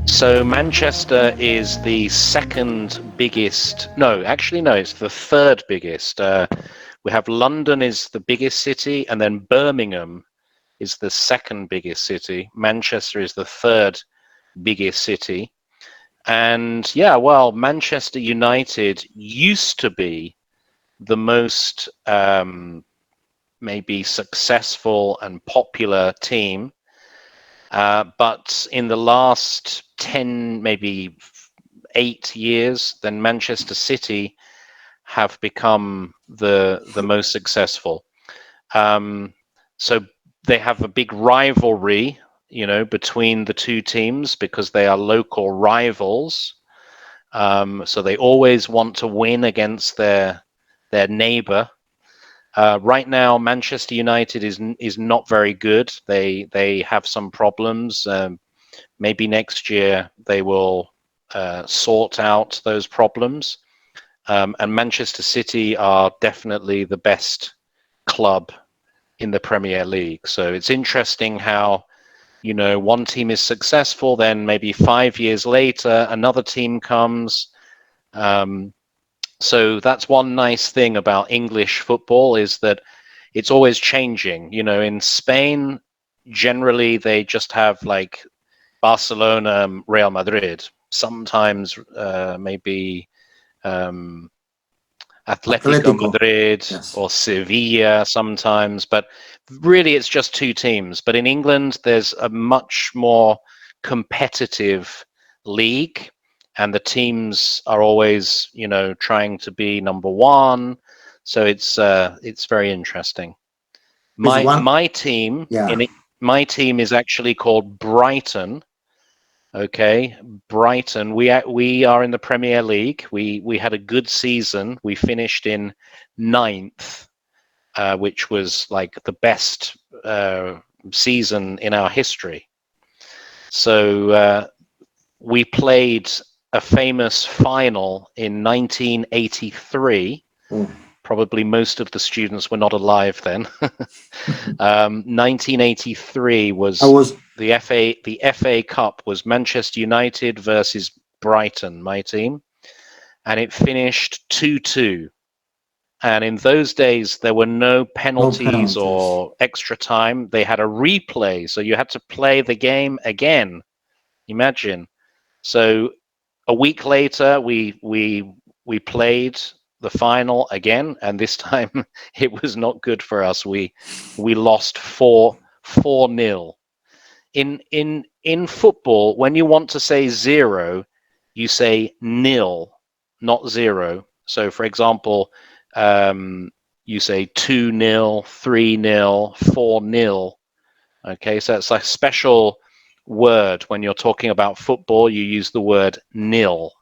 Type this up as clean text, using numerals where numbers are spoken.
So Manchester is the second biggest. No, actually, no, it's the third biggest. We have London is the biggest city, and then Birmingham is the second biggest city. Manchester is the third biggest city. And yeah, well, Manchester United used to be the most maybe successful and popular team. But in the last 10, maybe 8 years, then Manchester City have become the most successful. So they have a big rivalry, between the two teams because they are local rivals. So they always want to win against their neighbor. Right now, Manchester United is not very good. They have some problems. Maybe next year they will sort out those problems. And Manchester City are definitely the best club in the Premier League. So it's interesting how, one team is successful, then maybe 5 years later, another team comes. So that's one nice thing about English football is that it's always changing. In Spain, generally they just have like Barcelona, Real Madrid. Sometimes maybe Atletico Atletico. Madrid Yes. or Sevilla sometimes, but really it's just two teams. But in England, there's a much more competitive league, and the teams are always, trying to be number one. So it's very interesting. It's My one. my team Yeah. my team is actually called Brighton. Okay, Brighton. We are in the Premier League. We had a good season. We finished in ninth, which was like the best season in our history. So we played a famous final in 1983. Oh. Probably most of the students were not alive then. 1983 I was was. the FA Cup was Manchester United versus Brighton, my team, and it finished 2-2. And in those days, there were no No penalties penalties. or extra time. They had a replay, so you had to play the game again. Imagine. So a week later, we played the final again, and this time it was not good for us. We lost 4-0. In football, when you want to say zero, you say nil, not zero. So, for example, you say 2-0, 3-0, 4-0. Okay, so it's a special word when you're talking about football. You use the word nil.